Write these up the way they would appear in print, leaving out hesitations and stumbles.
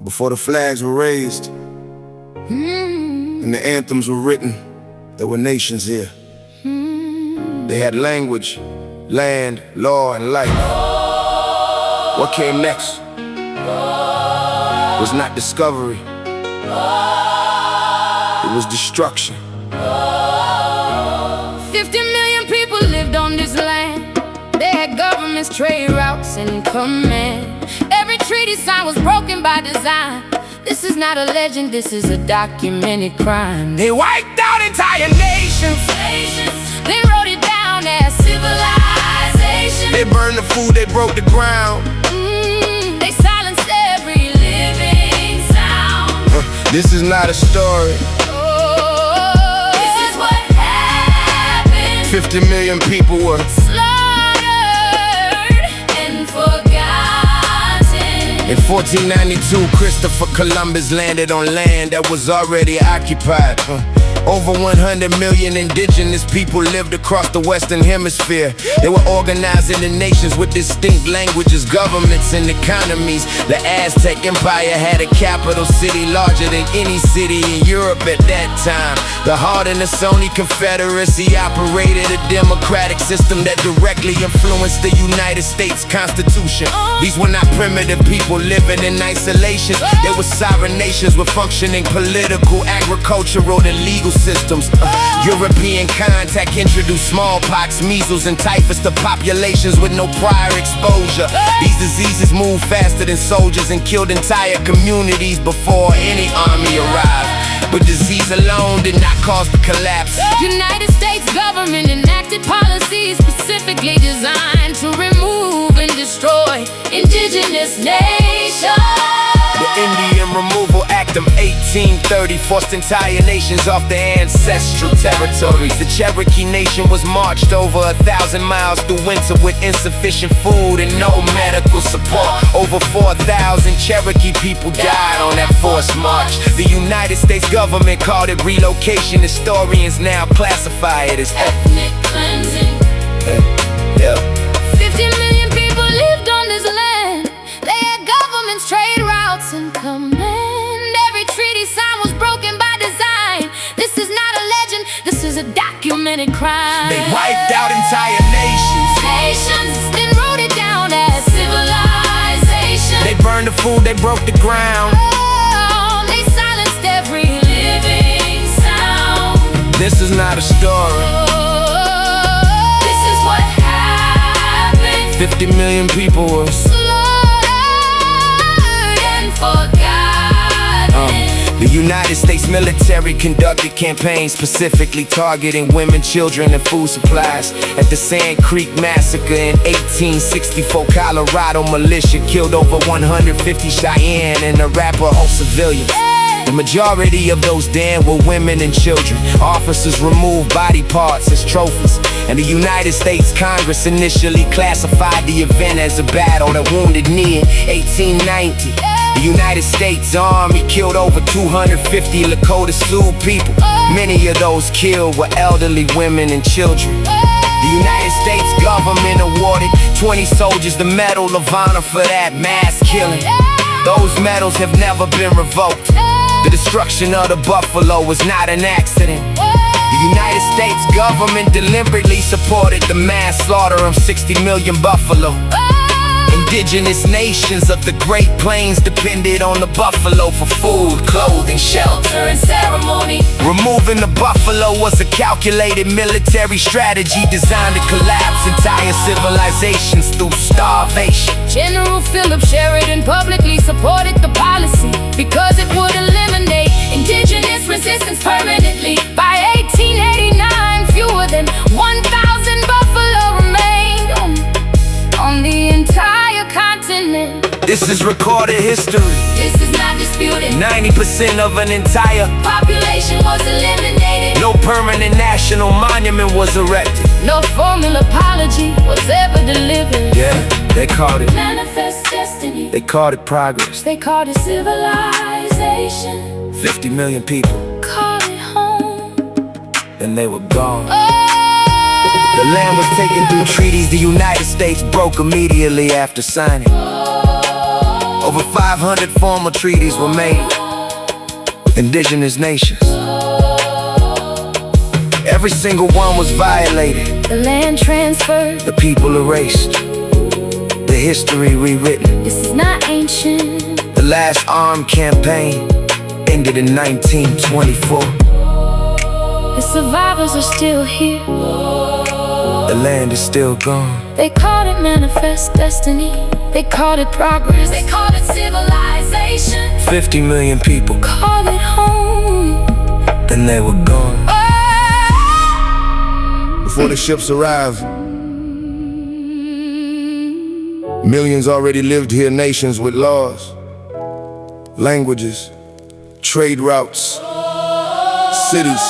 Before the flags were raised and the anthems were written, there were nations here. They had language, land, law, and life. What came next was not discovery, it was destruction. 50 million people lived on this land. They had governments, trade routes, and command. Every treaty signed was broken by design. This is not a legend, this is a documented crime. They wiped out entire nations. They wrote it down as civilization. They burned the food, they broke the ground. They silenced every living sound. This is not a story. This is what happened. 50 million people were slaughtered and forgotten. In 1492, Christopher Columbus landed on land that was already occupied. Over 100 million indigenous people lived across the Western Hemisphere. They were organized into nations with distinct languages, governments, and economies. The Aztec Empire had a capital city larger than any city in Europe at that time. The Haudenosaunee Confederacy operated a democratic system that directly influenced the United States Constitution. These were not primitive people living in isolation. They were sovereign nations with functioning political, agricultural, and legal systems. European contact introduced smallpox, measles, and typhus to populations with no prior exposure. These diseases moved faster than soldiers and killed entire communities before any army arrived. But disease alone did not cause the collapse. United States government enacted policies specifically designed to remove and destroy indigenous nations. The Indian Removal Act of 1830 forced entire nations off their ancestral territories. The Cherokee Nation was marched over 1,000 miles through winter with insufficient food and no medical support. Over 4,000 Cherokee people died on that forced march. The United States government called it relocation. Historians now classify it as ethnic cleansing. 50 million people lived on this land. They had governments, trade routes, and command. Every treaty signed was broken by design. This is not a legend, this is a documented crime. They wiped out entire nations. Then wrote it down as civilization. They burned the food, they broke the ground. They silenced every living sound. This is not a story. This is what happened. 50 million people were forgotten. The United States military conducted campaigns specifically targeting women, children, and food supplies. At the Sand Creek Massacre in 1864, Colorado militia killed over 150 Cheyenne and Arapaho civilians. The majority of those dead were women and children. Officers removed body parts as trophies, and the United States Congress initially classified the event as a battle that wounded near 1890. The United States Army killed over 250 Lakota Sioux people. Many of those killed were elderly women and children. The United States government awarded 20 soldiers the Medal of Honor for that mass killing. Those medals have never been revoked. The destruction of the buffalo was not an accident. The United States government deliberately supported the mass slaughter of 60 million buffalo. Indigenous nations of the Great Plains depended on the buffalo for food, clothing, shelter, and ceremony. Removing the buffalo was a calculated military strategy designed to collapse entire civilizations through starvation. General Philip Sheridan publicly supported the policy because it would eliminate indigenous resistance permanently. By 1889, fewer than 1,000 buffalo remained on the entire continent. This is recorded history. This is not disputed. 90% of an entire population was eliminated. No permanent national monument was erected. No formal apology was ever delivered. Yeah, they called it manifest destiny. They called it progress. They called it civilization. 50 million people called it home. and they were gone. The land was taken through treaties the United States broke immediately after signing. Over 500 formal treaties were made with indigenous nations. Every single one was violated. The land transferred, The people erased. The history rewritten. this is not ancient. The last armed campaign ended in 1924. The survivors are still here. The land is still gone. They called it manifest destiny. They called it progress. They called it civilization. 50 million people, Called it home. then they were gone. Oh. Before the ships arrived, millions already lived here, nations with laws, languages, trade routes, cities,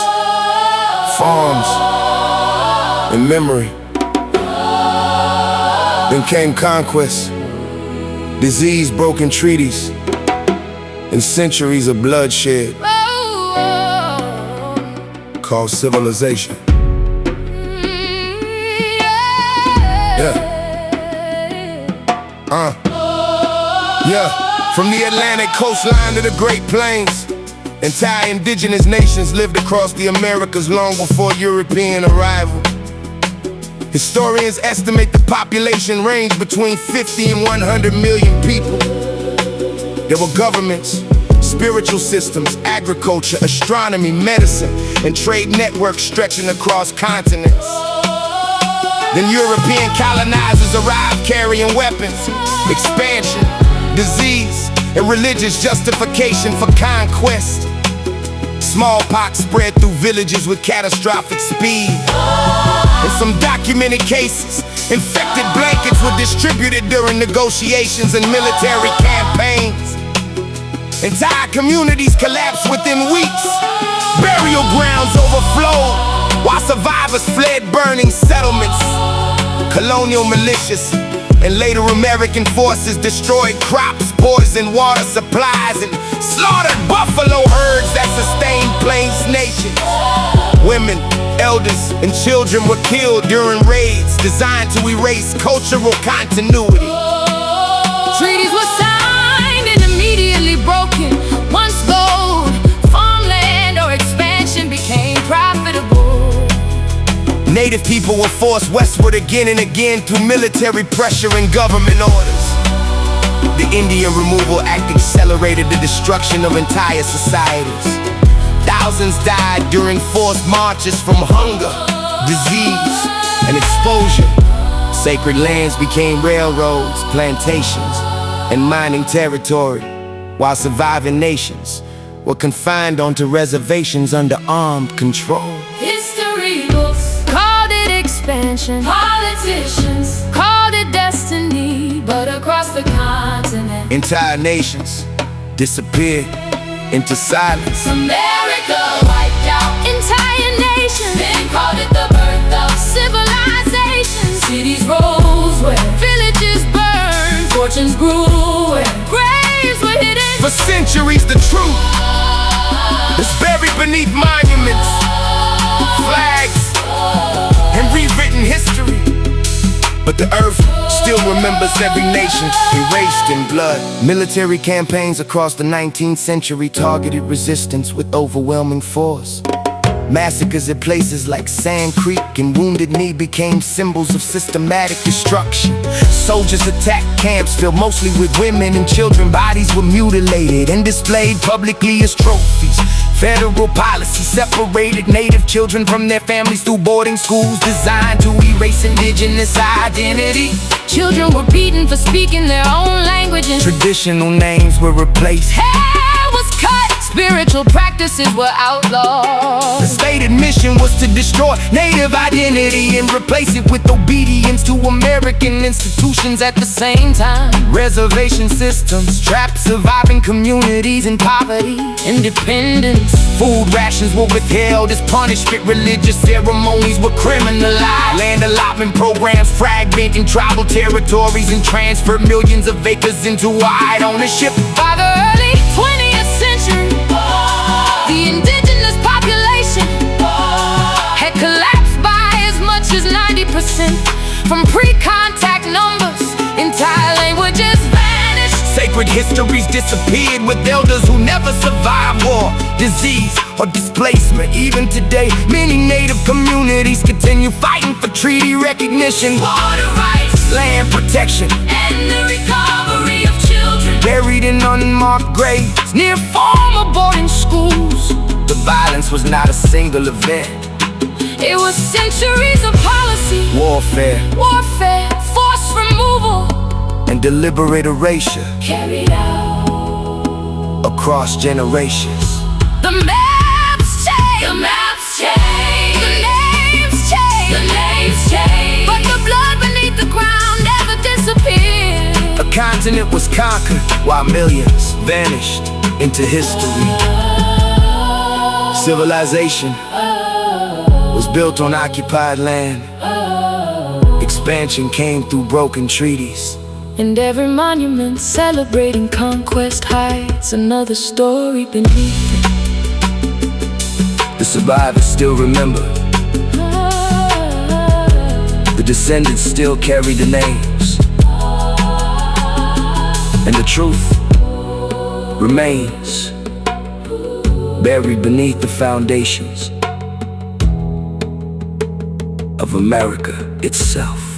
farms, and memory. Then came conquest, disease, broken treaties, and centuries of bloodshed called civilization. From the Atlantic coastline to the Great Plains, entire indigenous nations lived across the Americas long before European arrival. Historians estimate the population ranged between 50 and 100 million people. There were governments, spiritual systems, agriculture, astronomy, medicine, and trade networks stretching across continents. Then European colonizers arrived carrying weapons, expansion, disease, and religious justification for conquest. Smallpox spread through villages with catastrophic speed. In some documented cases, infected blankets were distributed during negotiations and military campaigns. Entire communities collapsed within weeks. Burial grounds overflowed, while survivors fled burning settlements. Colonial militias and later American forces destroyed crops, poisoned water supplies, and slaughtered buffalo herds that sustained Plains Nation. Women, elders, and children were killed during raids designed to erase cultural continuity. Treaties were signed and immediately broken. Once gold, farmland, or expansion became profitable. Native people were forced westward again and again through military pressure and government orders. The Indian Removal Act accelerated the destruction of entire societies. Thousands died during forced marches from hunger, disease, and exposure. Sacred lands became railroads, plantations, and mining territory, while surviving nations were confined onto reservations under armed control. History books called it expansion. Politicians called it destiny. But across the continent, Entire nations disappeared into silence. America wiped out entire nations. Then called it the birth of civilization. Cities rose where villages burned. Fortunes grew where graves were hidden. For centuries, the truth is buried beneath monuments, flags, and rewritten history. But the earth still remembers every nation erased in blood. Military campaigns across the 19th century targeted resistance with overwhelming force. Massacres at places like Sand Creek and Wounded Knee became symbols of systematic destruction. Soldiers attacked camps filled mostly with women and children. Bodies were mutilated and displayed publicly as trophies. Federal policy separated native children from their families through boarding schools designed to erase indigenous identity. Children were beaten for speaking their own language, and Traditional names were replaced. hair was cut. Spiritual practices were outlawed. The stated mission was to destroy native identity and replace it with obedience to American institutions at the same time. Reservation systems trapped surviving communities in poverty. Independence. Food rations were withheld as punishment. Religious ceremonies were criminalized. Land allotment programs fragmenting tribal territories and transferred millions of acres into wide ownership. By the early 20th century, the indigenous population had collapsed by as much as 90%. From pre-contact numbers, entire languages vanished. Sacred histories disappeared with elders who never survived war, disease, or displacement. Even today, many native communities continue fighting for treaty recognition, Water rights land protection, and the recovery of children buried in unmarked graves near former boarding schools. The violence was not a single event. It was centuries of policy, Warfare forced removal, and deliberate erasure carried out across generations. The maps change, the names change, but the blood beneath the ground never disappeared. A continent was conquered while millions vanished into history. Civilization was built on occupied land. Expansion came through broken treaties. And every monument celebrating conquest hides another story beneath it. The survivors still remember. The descendants still carry the names. And the truth remains buried beneath the foundations of America itself.